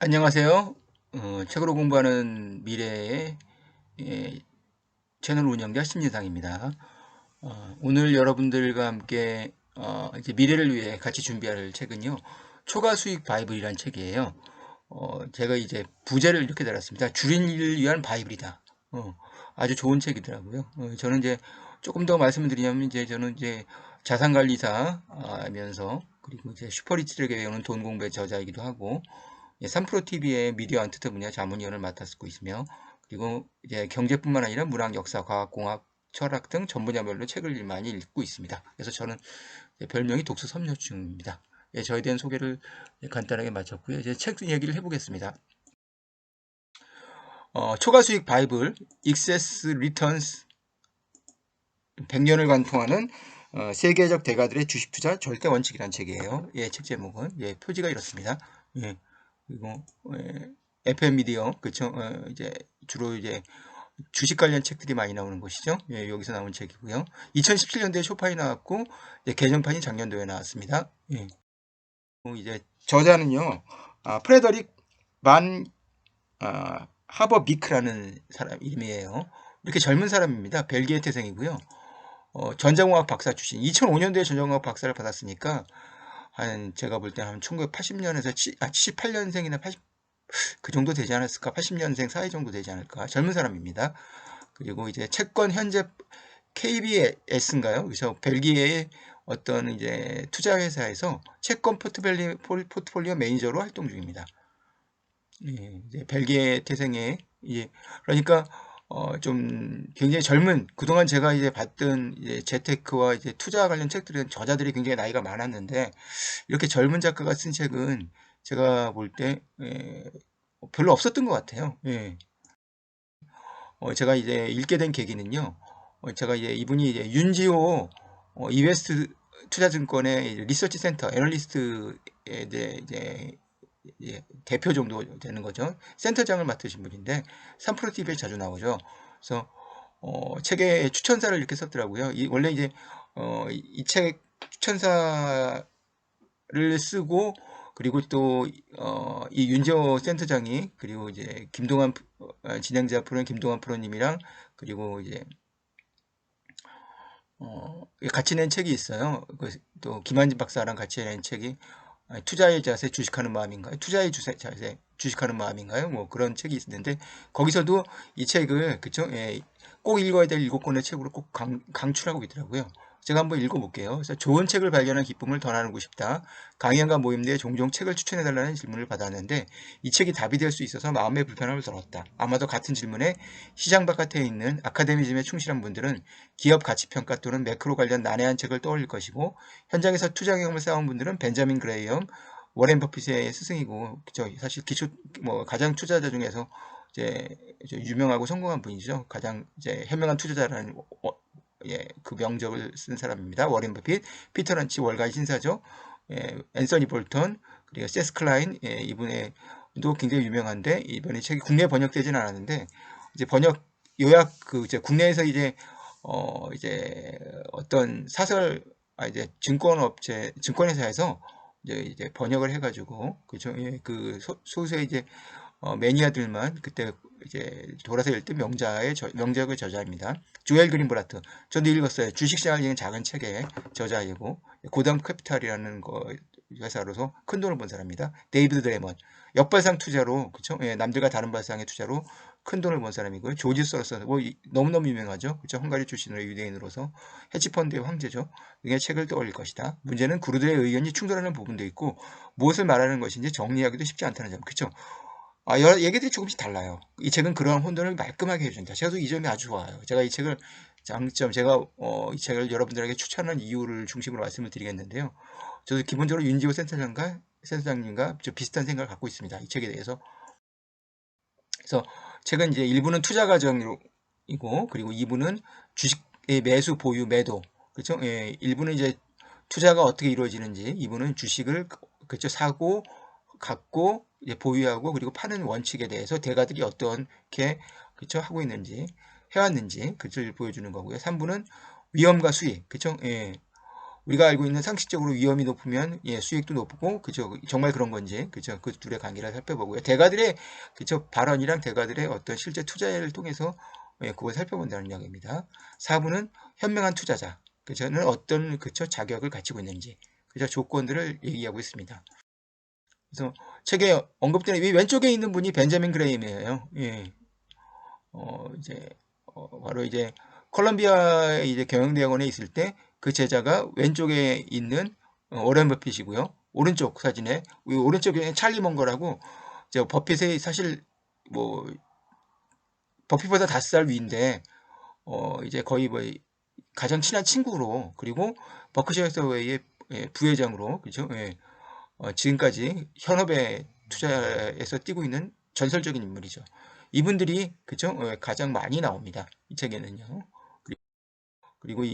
안녕하세요. 책으로 공부하는 미래의 예, 채널 운영자 신지상입니다. 오늘 여러분들과 함께 이제 미래를 위해 같이 준비할 책은요. 초과 수익 바이블이라는 책이에요. 제가 이제 부제를 이렇게 달았습니다. 줄인이를 위한 바이블이다. 아주 좋은 책이더라고요. 저는 이제 조금 더 말씀을 드리자면 이제 저는 이제 자산관리사면서 그리고 이제 슈퍼리치들에게 배우는 돈 공부의 저자이기도 하고 3프로TV의 미디어 안트터 분야 자문위원을 맡았고 있으며 그리고 이제 경제뿐만 아니라 문학, 역사, 과학, 공학, 철학 등 전 분야별로 책을 많이 읽고 있습니다. 그래서 저는 별명이 독서 섭렵중입니다. 저에 대한 소개를 간단하게 마쳤고요. 이제 책 얘기를 해보겠습니다. 초과수익 바이블, 익세스 리턴스 100년을 관통하는 세계적 대가들의 주식 투자 절대 원칙이라는 책이에요. 책 제목은 표지가 이렇습니다. 그리고 FM 미디어 그쵸? 이제 주로 이제 주식 관련 책들이 많이 나오는 곳이죠. 여기서 나온 책이고요. 2017년도에 쇼파이 나왔고 개정판이 작년도에 나왔습니다. 이제 저자는요. 프레더릭 반 하버 비크라는 사람 이름이에요. 이렇게 젊은 사람입니다. 벨기에 태생이고요. 전자공학 박사 출신. 2005년도에 전자공학 박사를 받았으니까 제가 볼 때 한 1980년에서 78년생이나 80, 그 정도 되지 않았을까? 80년생 사이 정도 되지 않을까? 젊은 사람입니다. 그리고 이제 채권 현재 KBS인가요? 그래서 벨기에의 어떤 이제 투자 회사에서 채권 포트폴리오 매니저로 활동 중입니다. 이제 벨기에 태생의 그러니까 좀 굉장히 젊은 그동안 제가 이제 봤던 이제 재테크와 이제 투자 관련 책들은 저자들이 굉장히 나이가 많았는데 이렇게 젊은 작가가 쓴 책은 제가 볼 때 별로 없었던 것 같아요. 제가 이제 읽게 된 계기는요. 제가 이제 이분이 이제 윤지호 이베스트 투자증권의 리서치 센터 애널리스트에 대해 이제 대표 정도 되는 거죠. 센터장을 맡으신 분인데 3프로TV에 자주 나오죠. 그래서 책에 추천사를 이렇게 썼더라고요. 원래 이제 이 책 추천사를 쓰고 그리고 또 이 윤재호 센터장이 그리고 이제 김동완 진행자 프로는 김동완 프로님이랑 그리고 이제 같이 낸 책이 있어요. 또 김한진 박사랑 같이 낸 책이 투자의 자세 주식하는 마음인가요? 투자의 자세 주식하는 마음인가요? 뭐 그런 책이 있는데 거기서도 이 책을 그쵸? 꼭 읽어야 될 7권의 책으로 꼭 강추하고 있더라고요. 제가 한번 읽어볼게요. 그래서 좋은 책을 발견한 기쁨을 더 나누고 싶다. 강연과 모임 내 종종 책을 추천해달라는 질문을 받았는데 이 책이 답이 될 수 있어서 마음의 불편함을 덜었다. 아마도 같은 질문에 시장 바깥에 있는 아카데미즘에 충실한 분들은 기업 가치평가 또는 매크로 관련 난해한 책을 떠올릴 것이고 현장에서 투자 경험을 쌓은 분들은 벤자민 그레이엄, 워렌 버핏의 스승이고 사실 기초 가장 투자자 중에서 이제 유명하고 성공한 분이죠. 가장 이제 현명한 투자자라는 그 명적을 쓴 사람입니다. 워렌 버핏, 피터 런치 월가의 신사죠. 앤서니 볼턴, 그리고 세스 클라인 이분의 도 굉장히 유명한데 이번에 책이 국내 번역되지는 않았는데 이제 번역 요약 그 이제 국내에서 이제 어떤 사설 이제 증권회사에서 이제 번역을 해가지고 그죠? 그 소수의 이제 매니아들만 그때 이제 돌아서 읽던 명작의 저자입니다. 조엘 그린브라트. 저도 읽었어요. 주식시장을 읽은 작은 책의 저자이고 고담 캐피탈이라는 회사로서 큰 돈을 번 사람입니다. 데이비드 드레먼. 역발상 투자로 그쵸? 남들과 다른 발상의 투자로 큰 돈을 번 사람이고요. 조지 소로스 너무너무 유명하죠. 그쵸? 헝가리 출신으로 유대인으로서 헤지펀드의 황제죠. 등의 책을 떠올릴 것이다. 문제는 그루들의 의견이 충돌하는 부분도 있고 무엇을 말하는 것인지 정리하기도 쉽지 않다는 점. 그쵸? 여러 얘기들이 조금씩 달라요. 이 책은 그러한 혼돈을 말끔하게 해준다. 제가 이 점이 아주 좋아요. 제가 이 책을 제가 이 책을 여러분들에게 추천한 이유를 중심으로 말씀을 드리겠는데요. 저도 기본적으로 윤지호 센터장님과 좀 비슷한 생각을 갖고 있습니다. 이 책에 대해서. 그래서 책은 이제 1부는 투자 과정이고 그리고 2부는 주식의 매수, 보유, 매도. 그렇죠? 1부는 이제 투자가 어떻게 이루어지는지, 2부는 주식을 그렇죠? 사고 갖고 이제 보유하고 그리고 파는 원칙에 대해서 대가들이 어떻게 그렇죠? 하고 있는지 해왔는지 그것을 보여주는 거고요. 3부는 위험과 수익. 그렇죠? 우리가 알고 있는 상식적으로 위험이 높으면 예, 수익도 높고 그죠? 정말 그런 건지 그죠? 그 둘의 관계를 살펴보고요. 대가들의 그죠? 발언이랑 대가들의 어떤 실제 투자를 통해서 예, 그걸 살펴본다는 이야기입니다. 4부는 현명한 투자자 그저는 어떤 그죠? 자격을 갖추고 있는지 그죠? 조건들을 얘기하고 있습니다. 그래서 책에 언급되는 이 왼쪽에 있는 분이 벤자민 그레임이에요. 예. 이제 바로 이제 콜롬비아 이제 경영대학원에 있을 때 그 제자가 왼쪽에 있는 워렌 버핏이고요. 오른쪽 사진에 오른쪽에 찰리 먼거라고 저 버핏의 사실 뭐 버핏보다 5살 위인데 이제 거의 뭐 가장 친한 친구로 그리고 버크셔 해서웨이의 예, 부회장으로 그죠? 예. 지금까지 현업에 투자해서 뛰고 있는 전설적인 인물이죠. 이분들이 그죠? 가장 많이 나옵니다. 이 책에는요. 그리고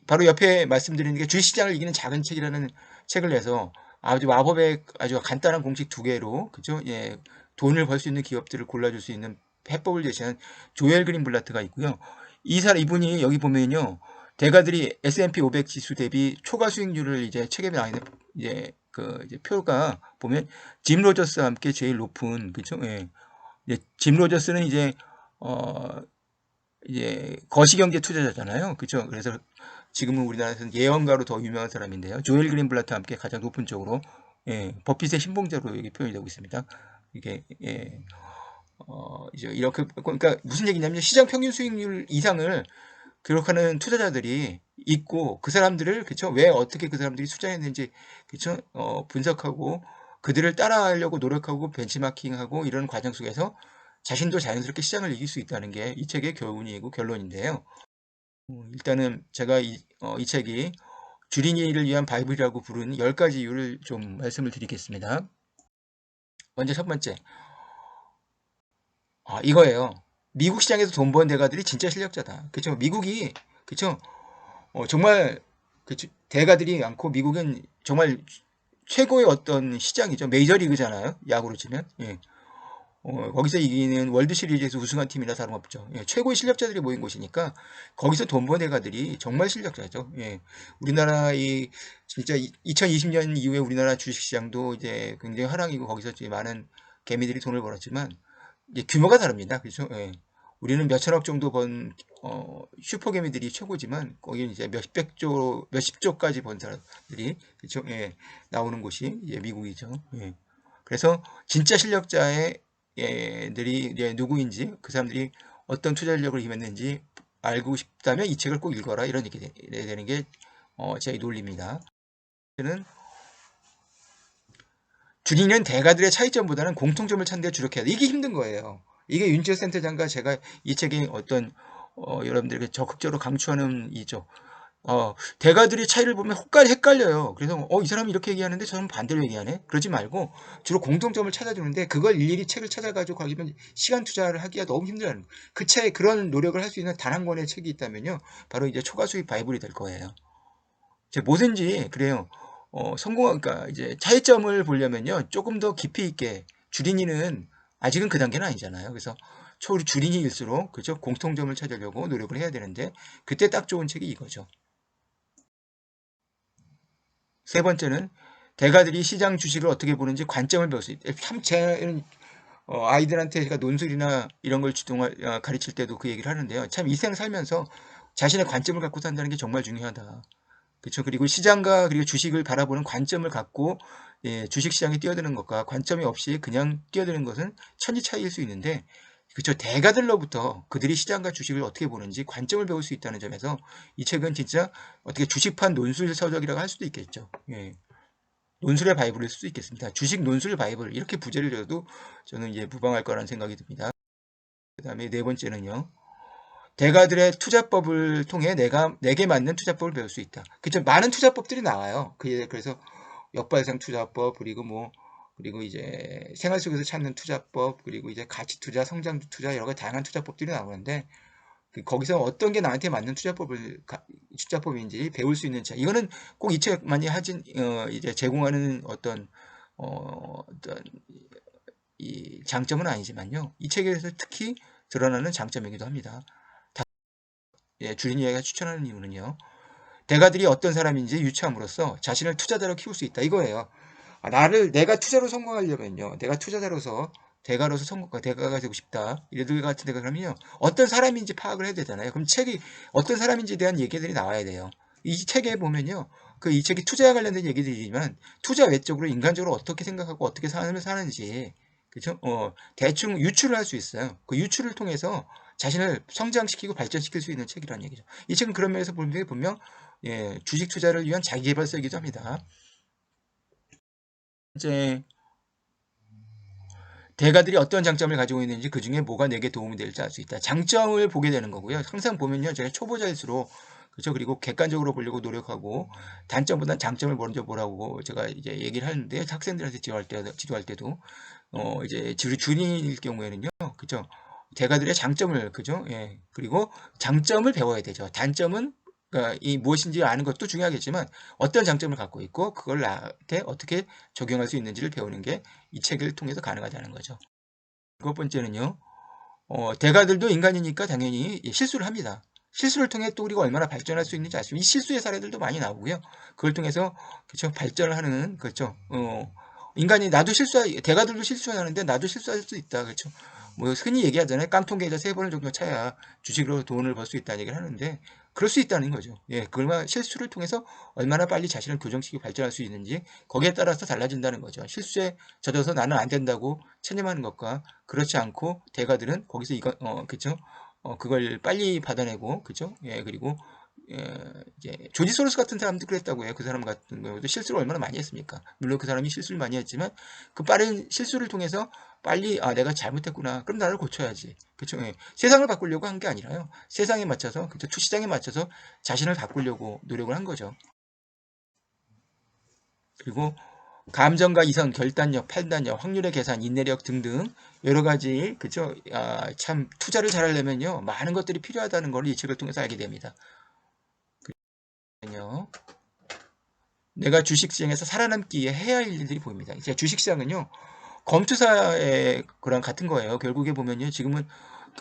바로 옆에 말씀드리는 게 주식시장을 이기는 작은 책이라는 책을 내서 아주 마법의 아주 간단한 공식 2개로 그죠? 예, 돈을 벌 수 있는 기업들을 골라줄 수 있는 해법을 제시한 조엘 그린블라트가 있고요. 이분이 여기 보면요. 대가들이 S&P 500 지수 대비 초과 수익률을 이제 책에 나와 있는 이제 표가 보면 짐 로저스와 함께 제일 높은 그죠? 예. 짐 로저스는 어 이제 거시경제 투자자잖아요. 그죠? 그래서 지금은 우리나라에서는 예언가로 더 유명한 사람인데요. 조엘 그린블라트와 함께 가장 높은 쪽으로 예, 버핏의 신봉자로 여기 표현이 되고 있습니다. 이게 예, 이제 이렇게 그러니까 무슨 얘기냐면 시장 평균 수익률 이상을 기록하는 투자자들이 있고 그 사람들을 그쵸 왜 어떻게 그 사람들이 투자했는지 그쵸 분석하고 그들을 따라하려고 노력하고 벤치마킹하고 이런 과정 속에서 자신도 자연스럽게 시장을 이길 수 있다는 게 이 책의 교훈이고 결론인데요. 일단은 제가 이 책이 주린이를 위한 바이블이라고 부르는 10가지 이유를 좀 말씀을 드리겠습니다. 먼저 첫 번째, 이거예요. 미국 시장에서 돈 번 대가들이 진짜 실력자다. 그쵸? 미국이 그쵸? 정말 대가들이 많고 미국은 정말 최고의 어떤 시장이죠. 메이저리그잖아요. 야구로 치면. 예. 거기서 이기는 월드시리즈에서 우승한 팀이나 다름없죠. 예, 최고의 실력자들이 모인 곳이니까 거기서 돈 번 애가들이 정말 실력자죠. 예, 우리나라 진짜 2020년 이후에 우리나라 주식시장도 이제 굉장히 하락이고 거기서 이제 많은 개미들이 돈을 벌었지만 이제 규모가 다릅니다. 그렇죠? 예. 우리는 몇천억 정도 번 슈퍼개미들이 최고지만 거기는 이제 몇십 조까지 번 사람들이 그렇죠? 예, 나오는 곳이 이제 미국이죠. 예. 그래서 진짜 실력자의 들이 이제 누구인지 그 사람들이 어떤 투자 전략을 임했는지 알고 싶다면 이 책을 꼭 읽어라 이런 얘기 되는 게 제 논리입니다. 저는 주인은 대가들의 차이점보다는 공통점을 찾는 데 주력해야 돼. 이게 힘든 거예요. 이게 윤지호 센터장과 제가 이 책의 어떤 여러분들에게 적극적으로 강추하는 이죠. 대가들이 차이를 보면 헷갈려요. 그래서 이 사람이 이렇게 얘기하는데 저는 반대로 얘기하네. 그러지 말고 주로 공통점을 찾아주는데 그걸 일일이 책을 찾아가지고 가기면 시간 투자를 하기가 너무 힘들어요. 그런 노력을 할 수 있는 단 한 권의 책이 있다면요. 바로 이제 초과수익 바이블이 될 거예요. 뭐든지 그래요. 그러니까 이제 차이점을 보려면요. 조금 더 깊이 있게 주린이는 아직은 그 단계는 아니잖아요. 그래서 주린이일수록 그죠? 공통점을 찾으려고 노력을 해야 되는데 그때 딱 좋은 책이 이거죠. 세 번째는 대가들이 시장 주식을 어떻게 보는지 관점을 배울 수 있다. 참 제는 아이들한테 제가 논술이나 이런 걸 가르칠 때도 그 얘기를 하는데요. 참 이 생 살면서 자신의 관점을 갖고 산다는 게 정말 중요하다. 그렇죠. 그리고 시장과 그리고 주식을 바라보는 관점을 갖고 예, 주식시장에 뛰어드는 것과 관점이 없이 그냥 뛰어드는 것은 천지 차이일 수 있는데 그렇죠. 대가들로부터 그들이 시장과 주식을 어떻게 보는지 관점을 배울 수 있다는 점에서 이 책은 진짜 어떻게 주식판 논술 서적이라고 할 수도 있겠죠. 예. 논술의 바이블일 수도 있겠습니다. 주식 논술 바이블 이렇게 부제를 줘도 저는 이제 무방할 거라는 생각이 듭니다. 그 다음에 네 번째는요. 대가들의 투자법을 통해 내게 맞는 투자법을 배울 수 있다. 그쵸? 많은 투자법들이 나와요. 그래서 역발상 투자법 그리고 이제 생활 속에서 찾는 투자법 그리고 이제 가치 투자, 성장 투자 여러 가지 다양한 투자법들이 나오는데 거기서 어떤 게 나한테 맞는 투자법인지 배울 수 있는 책. 이거는 꼭 이 책만이 이제 제공하는 어떤 이 장점은 아니지만요. 이 책에서 특히 드러나는 장점이기도 합니다. 예, 주린이가 추천하는 이유는요. 대가들이 어떤 사람인지 유추함으로써 자신을 투자자로 키울 수 있다 이거예요. 내가 투자로 성공하려면요, 내가 투자자로서 대가로서 대가가 되고 싶다. 이들 같은 데가 그러면요, 어떤 사람인지 파악을 해야 되잖아요. 그럼 책이 어떤 사람인지에 대한 얘기들이 나와야 돼요. 이 책에 보면요, 이 책이 투자와 관련된 얘기들이지만 투자 외적으로 인간적으로 어떻게 생각하고 어떻게 삶을 사는지, 그죠? 대충 유추를 할 수 있어요. 그 유추를 통해서 자신을 성장시키고 발전시킬 수 있는 책이라는 얘기죠. 이 책은 그런 면에서 보면 주식 투자를 위한 자기계발서이기도 합니다. 이제 대가들이 어떤 장점을 가지고 있는지 그 중에 뭐가 내게 도움이 될지 알 수 있다. 장점을 보게 되는 거고요. 항상 보면요, 제가 초보자일수록 그렇죠. 그리고 객관적으로 보려고 노력하고 단점보다는 장점을 먼저 보라고 제가 이제 얘기를 하는데 학생들한테 지도할 때도 이제 준이일 경우에는요, 그죠. 대가들의 장점을 그죠. 예. 그리고 장점을 배워야 되죠. 단점은 그러니까 이 무엇인지 아는 것도 중요하겠지만 어떤 장점을 갖고 있고 그걸 나한테 어떻게 적용할 수 있는지를 배우는 게 이 책을 통해서 가능하다는 거죠. 첫 번째는요, 대가들도 인간이니까 당연히 실수를 합니다. 실수를 통해 또 우리가 얼마나 발전할 수 있는지 알 수, 이 실수의 사례들도 많이 나오고요. 그걸 통해서 그렇죠, 발전을 하는 그렇죠. 인간이 대가들도 실수하는데 나도 실수할 수 있다. 그렇죠. 뭐 흔히 얘기하잖아요. 깡통 계좌 3번을 정도 차야 주식으로 돈을 벌 수 있다는 얘기를 하는데 그럴 수 있다는 거죠. 예, 그러면 실수를 통해서 얼마나 빨리 자신을 교정시키고 발전할 수 있는지 거기에 따라서 달라진다는 거죠. 실수에 젖어서 나는 안 된다고 체념하는 것과 그렇지 않고 대가들은 거기서 그쵸? 그걸 빨리 받아내고, 그죠? 예, 그리고, 이제, 조지 소로스 같은 사람도 그랬다고 해요. 그 사람 같은 경우도 실수를 얼마나 많이 했습니까? 물론 그 사람이 실수를 많이 했지만, 그 빠른 실수를 통해서 빨리, 내가 잘못했구나. 그럼 나를 고쳐야지. 그쵸? 예. 세상을 바꾸려고 한 게 아니라요. 세상에 맞춰서, 그쵸? 시장에 맞춰서 자신을 바꾸려고 노력을 한 거죠. 그리고, 감정과 이성, 결단력, 판단력, 확률의 계산, 인내력 등등 여러 가지 그죠? 참 투자를 잘하려면요 많은 것들이 필요하다는 걸 이 책을 통해서 알게 됩니다. 그러면요, 내가 주식시장에서 살아남기 위해 해야 할 일들이 보입니다. 이제 주식시장은요 검투사의 거랑 같은 거예요. 결국에 보면요 지금은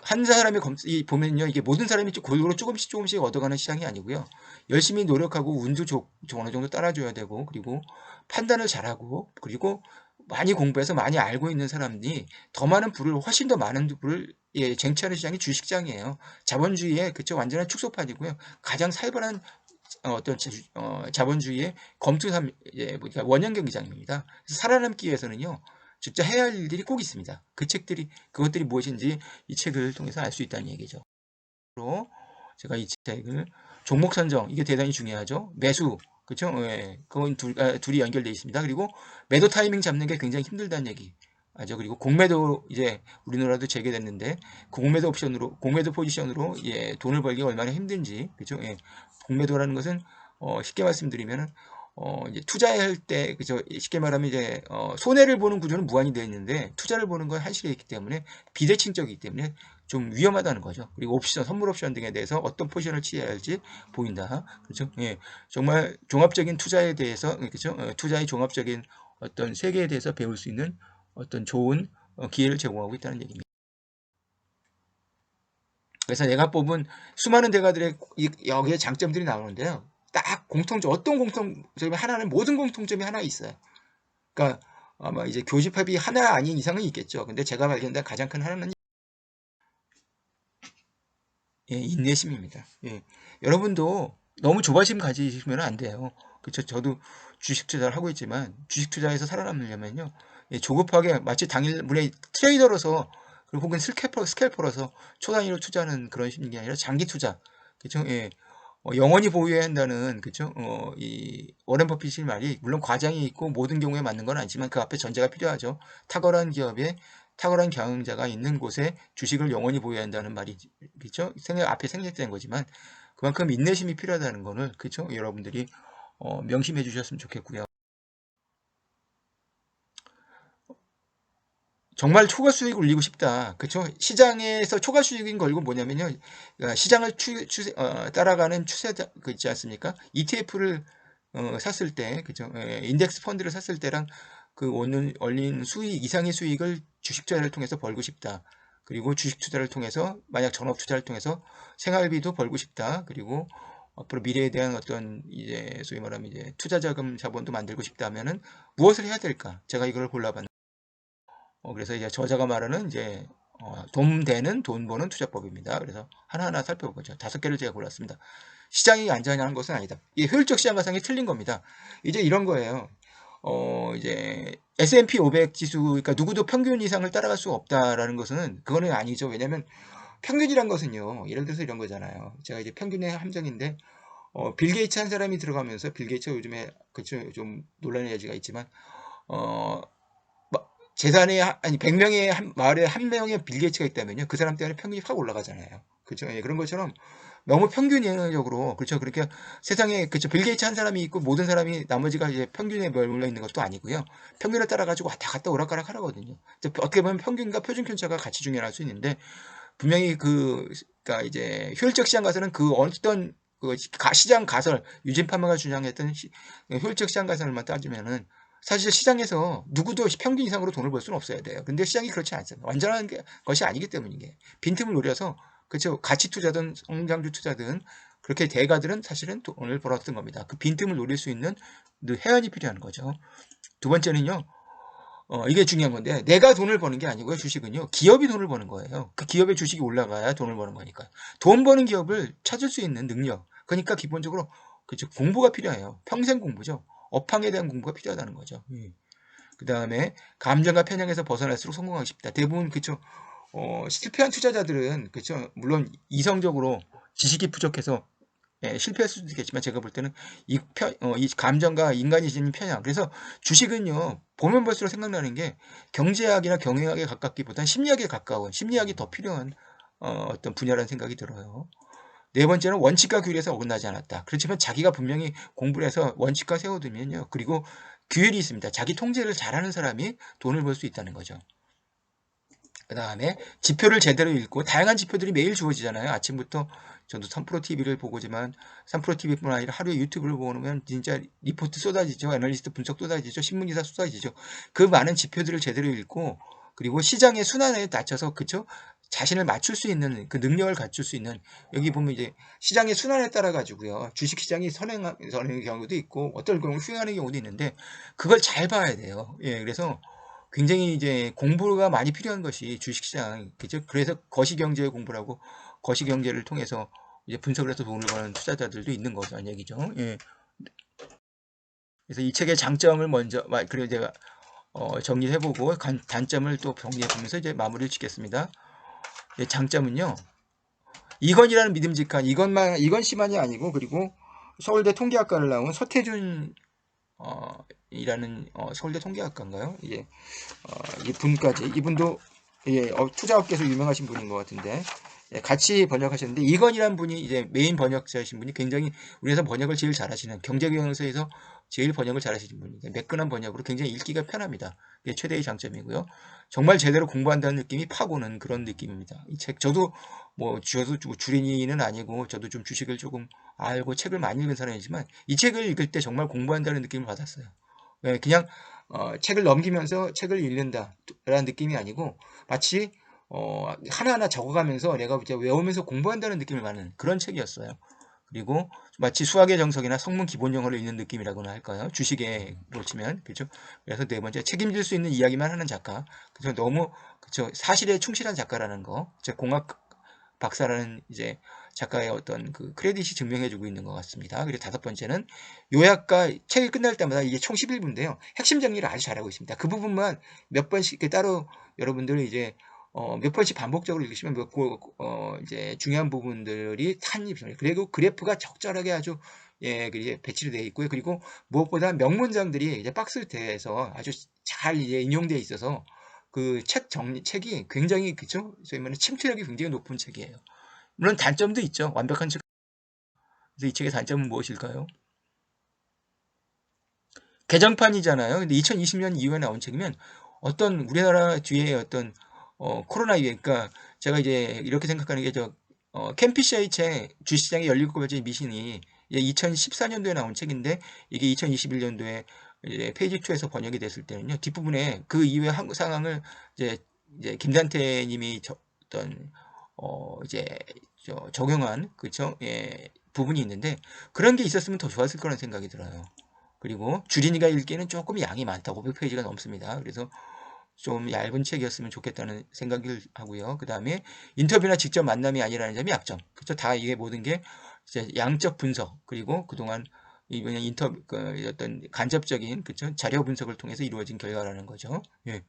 한 사람이 보면요 이게 모든 사람이 골고루 조금씩 얻어가는 시장이 아니고요. 열심히 노력하고 운도 어느 정도 따라줘야 되고 그리고 판단을 잘하고 그리고 많이 공부해서 많이 알고 있는 사람이 더 많은 부를 훨씬 더 많은 부를 쟁취하는 시장이 주식시장이에요. 자본주의의 그쵸 완전한 축소판이고요. 가장 살벌한 자본주의의 검투사 그러니까 원형 경기장입니다. 살아남기 위해서는요. 진짜 해야 할 일들이 꼭 있습니다. 그것들이 무엇인지 이 책을 통해서 알 수 있다는 얘기죠. 제가 이 책을 종목 선정 이게 대단히 중요하죠. 매수 그렇죠? 예, 그건 둘이 연결되어 있습니다. 그리고 매도 타이밍 잡는 게 굉장히 힘들다는 얘기. 죠 그리고 공매도 이제 우리나라도 재개됐는데 공매도 포지션으로 돈을 벌기가 얼마나 힘든지 그죠? 예, 공매도라는 것은 쉽게 말씀드리면 이제 투자할 때 그죠? 쉽게 말하면 이제 손해를 보는 구조는 무한히 되어 있는데 투자를 보는 건 한시에 있기 때문에 비대칭적이기 때문에 좀 위험하다는 거죠. 그리고 선물 옵션 등에 대해서 어떤 포지션을 취해야 할지 보인다. 그렇죠? 예, 정말 종합적인 투자에 대해서 그렇죠? 투자의 종합적인 어떤 세계에 대해서 배울 수 있는 어떤 좋은 기회를 제공하고 있다는 얘기입니다. 그래서 내가 뽑은 수많은 대가들의 여기에 장점들이 나오는데요. 딱 어떤 공통점이 하나는 모든 공통점이 하나 있어요. 그러니까 아마 이제 교집합이 하나 아닌 이상은 있겠죠. 근데 제가 발견한 가장 큰 하나는 인내심입니다. 예. 여러분도 너무 조바심 가지시면 안 돼요. 그렇죠. 저도 주식 투자를 하고 있지만 주식 투자에서 살아남으려면요. 조급하게 마치 당일물에 트레이더로서 그리고 혹은 스캘퍼로서 초단위로 투자하는 그런 심리가 아니라 장기 투자. 그렇죠. 예. 영원히 보유해야 한다는 그죠? 이 워렌 버핏의 말이 물론 과장이 있고 모든 경우에 맞는 건 아니지만 그 앞에 전제가 필요하죠. 탁월한 기업에 탁월한 경영자가 있는 곳에 주식을 영원히 보유해야 한다는 말이 그죠? 앞에 생략된 거지만 그만큼 인내심이 필요하다는 거를 그죠? 여러분들이 명심해 주셨으면 좋겠고요. 정말 초과 수익을 올리고 싶다. 그쵸? 시장에서 초과 수익인 걸고 뭐냐면요. 시장을 따라가는 추세, 그 있지 않습니까? ETF를 샀을 때, 그죠? 인덱스 펀드를 샀을 때랑 그 올린 수익, 이상의 수익을 주식 투자를 통해서 벌고 싶다. 그리고 주식 투자를 통해서, 만약 전업 투자를 통해서 생활비도 벌고 싶다. 그리고 앞으로 미래에 대한 어떤 이제 소위 말하면 이제 투자자금 자본도 만들고 싶다면은 무엇을 해야 될까? 제가 이걸 골라봤는데 그래서 이제 저자가 말하는 이제 돈 되는 돈 버는 투자법입니다. 그래서 하나하나 살펴보죠. 5개를 제가 골랐습니다. 시장이 안전한 것은 아니다. 이 효율적 시장 가상이 틀린 겁니다. 이제 이런 거예요. 이제 S&P 500 지수, 그러니까 누구도 평균 이상을 따라갈 수 없다라는 것은 그거는 아니죠. 왜냐하면 평균이란 것은요. 예를 들어서 이런 거잖아요. 제가 이제 평균의 함정인데 빌 게이츠 한 사람이 들어가면서 빌 게이츠가 요즘에 그쵸 좀 논란의 여지가 있지만 어 재산에 아니 100명의 마을에 한 명의 빌 게이츠가 있다면요. 그 사람 때문에 평균이 확 올라가잖아요. 그렇죠? 예, 그런 것처럼 너무 평균적으로 그렇죠. 그렇게 세상에 그렇죠. 빌 게이츠 한 사람이 있고 모든 사람이 나머지가 이제 평균에 몰려 있는 것도 아니고요. 평균을 따라 가지고 왔다 갔다 오락가락 하라거든요. 어떻게 보면 평균과 표준 편차가 같이 중요할 수 있는데 분명히 그러니까 이제 효율적 시장 가서는 그 어떤 그 시장 가설 유진 파마가 주장했던 효율적 시장 가설만 따지면은 사실 시장에서 누구도 평균 이상으로 돈을 벌 수는 없어야 돼요. 근데 시장이 그렇지 않잖아요. 완전한 것이 아니기 때문이게 빈틈을 노려서 그렇죠. 가치 투자든 성장주 투자든 그렇게 대가들은 사실은 돈을 벌었던 겁니다. 그 빈틈을 노릴 수 있는 해안이 필요한 거죠. 두 번째는요. 이게 중요한 건데 내가 돈을 버는 게 아니고요. 주식은요. 기업이 돈을 버는 거예요. 그 기업의 주식이 올라가야 돈을 버는 거니까. 돈 버는 기업을 찾을 수 있는 능력. 그러니까 기본적으로 그렇죠. 공부가 필요해요. 평생 공부죠. 업황에 대한 공부가 필요하다는 거죠. 그 다음에 감정과 편향에서 벗어날수록 성공하기 쉽다. 대부분 그쵸. 실패한 투자자들은 그쵸. 물론 이성적으로 지식이 부족해서 실패할 수도 있겠지만 제가 볼 때는 이 감정과 인간이 지닌 편향. 그래서 주식은요. 보면 볼수록 생각나는 게 경제학이나 경영학에 가깝기보단 심리학에 가까운 심리학이 더 필요한 어떤 분야라는 생각이 들어요. 네 번째는 원칙과 규율에서 어긋나지 않았다. 그렇지만 자기가 분명히 공부를 해서 원칙과 세워두면요. 그리고 규율이 있습니다. 자기 통제를 잘하는 사람이 돈을 벌 수 있다는 거죠. 그 다음에 지표를 제대로 읽고 다양한 지표들이 매일 주어지잖아요. 아침부터 저도 3프로TV를 보고지만 3프로TV뿐 아니라 하루에 유튜브를 보면 진짜 리포트 쏟아지죠. 애널리스트 분석 쏟아지죠. 신문기사 쏟아지죠. 그 많은 지표들을 제대로 읽고 그리고 시장의 순환에 맞춰서 그쵸? 자신을 맞출 수 있는 그 능력을 갖출 수 있는 여기 보면 이제 시장의 순환에 따라 가지고요. 주식시장이 선행하는 경우도 있고 어떨 경우 흉하는 경우도 있는데 그걸 잘 봐야 돼요. 예, 그래서 굉장히 이제 공부가 많이 필요한 것이 주식시장, 그죠? 그래서 거시경제 공부라고 거시경제를 통해서 이제 분석을 해서 돈을 버는 투자자들도 있는 거라는 얘기죠. 예. 그래서 이 책의 장점을 먼저, 그리고 제가 정리해보고 단점을 또 정리해보면서 이제 마무리를 짓겠습니다. 예, 장점은요. 이건이라는 믿음직한 이건 씨만이 아니고 그리고 서울대 통계학과를 나온 서태준 이라는 서울대 통계학과인가요? 이제 이분까지 이분도 예, 투자업계에서 유명하신 분인 것 같은데 예, 같이 번역하셨는데 이건이라는 분이 이제 메인 번역자이신 분이 굉장히 우리나라에서 번역을 제일 잘하시는 경제경영서에서 제일 번역을 잘하시는 분인데 매끈한 번역으로 굉장히 읽기가 편합니다. 이게 최대의 장점이고요. 정말 제대로 공부한다는 느낌이 팍 오는 그런 느낌입니다. 이 책 저도 저도 주린이는 아니고 저도 좀 주식을 조금 알고 책을 많이 읽은 사람이지만 이 책을 읽을 때 정말 공부한다는 느낌을 받았어요. 예, 그냥 책을 넘기면서 책을 읽는다라는 느낌이 아니고 마치 하나하나 적어가면서 내가 이제 외우면서 공부한다는 느낌을 받는 그런 책이었어요. 그리고 마치 수학의 정석이나 성문 기본 영어를 읽는 느낌이라고나 할까요? 주식으로 치면 그렇죠. 그래서 네 번째 책임질 수 있는 이야기만 하는 작가. 그래서 너무 그렇죠. 사실에 충실한 작가라는 거. 공학 박사라는 이제 작가의 어떤 그 크레딧이 증명해주고 있는 것 같습니다. 그리고 다섯 번째는 요약과 책이 끝날 때마다 이게 총 11부인데요. 핵심 정리를 아주 잘하고 있습니다. 그 부분만 몇 번씩 따로 여러분들이 이제 몇 번씩 반복적으로 읽으시면 이제 중요한 부분들이 탄입니다. 그리고 그래프가 적절하게 아주 예, 배치로 되어 있고요. 그리고 무엇보다 명문장들이 이제 박스대에서 아주 잘 이제 인용되어 있어서 그 책이 굉장히 그죠? 소위 말하는 침투력이 굉장히 높은 책이에요. 물론 단점도 있죠. 완벽한 책. 그래서 이 책의 단점은 무엇일까요? 개정판이잖아요. 근데 2020년 이후에 나온 책이면 어떤 우리나라 뒤에 어떤 코로나 이후에 그러니까 제가 이제 이렇게 생각하는 게 캠피셔의 책 주시장의 17번째 미신이 2014년도에 나온 책인데 이게 2021년도에 이제 페이지 2에서 번역이 됐을 때는요. 뒷부분에 그 이후의 한국 상황을 이제 김단태 님이 어떤 이제 적용한 그쵸? 예. 부분이 있는데 그런 게 있었으면 더 좋았을 거라는 생각이 들어요. 그리고 주린이가 읽기에는 조금 양이 많다. 500페이지가 넘습니다. 그래서 좀 얇은 책이었으면 좋겠다는 생각을 하고요. 그 다음에 인터뷰나 직접 만남이 아니라는 점이 약점. 그렇죠? 다 이게 모든 게 이제 양적 분석 그리고 그동안 이번 인터뷰 어떤 간접적인 그렇죠? 자료 분석을 통해서 이루어진 결과라는 거죠. 예.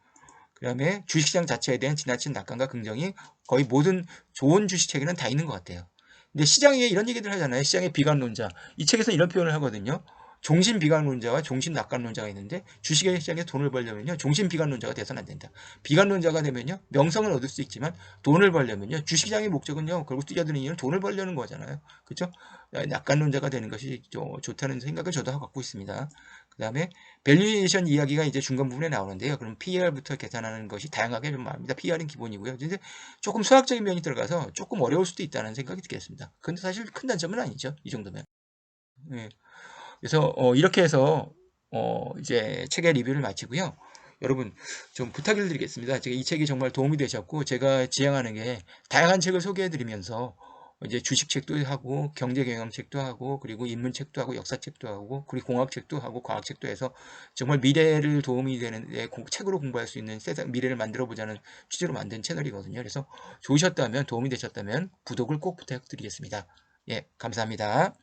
그 다음에 주식시장 자체에 대한 지나친 낙관과 긍정이 거의 모든 좋은 주식책에는 다 있는 것 같아요. 근데 시장에 이런 얘기들 하잖아요. 시장의 비관론자. 이 책에서는 이런 표현을 하거든요. 종신 비관론자와 종신 낙관론자가 있는데 주식의 시장에서 돈을 벌려면요. 종신 비관론자가 돼서는 안 된다. 비관론자가 되면요. 명성을 얻을 수 있지만 돈을 벌려면요. 주식시장의 목적은요. 결국 뛰어드는 이유는 돈을 벌려는 거잖아요. 그렇죠? 낙관론자가 되는 것이 좋다는 생각을 저도 하고 갖고 있습니다. 그 다음에 밸류에이션 이야기가 이제 중간 부분에 나오는데요. 그럼 PER부터 계산하는 것이 다양하게 좀 나옵니다. PER은 기본이고요. 이제 조금 수학적인 면이 들어가서 조금 어려울 수도 있다는 생각이 들겠습니다. 근데 사실 큰 단점은 아니죠. 이 정도면. 네. 그래서 이렇게 해서 이제 책의 리뷰를 마치고요. 여러분 좀 부탁을 드리겠습니다. 제가 이 책이 정말 도움이 되셨고 제가 지향하는 게 다양한 책을 소개해 드리면서 이제 주식책도 하고 경제경영책도 하고 그리고 인문책도 하고 역사책도 하고 그리고 공학책도 하고 과학책도 해서 정말 미래를 도움이 되는 책으로 공부할 수 있는 세상 미래를 만들어 보자는 취지로 만든 채널이거든요. 그래서 좋으셨다면 도움이 되셨다면 구독을 꼭 부탁드리겠습니다. 예, 감사합니다.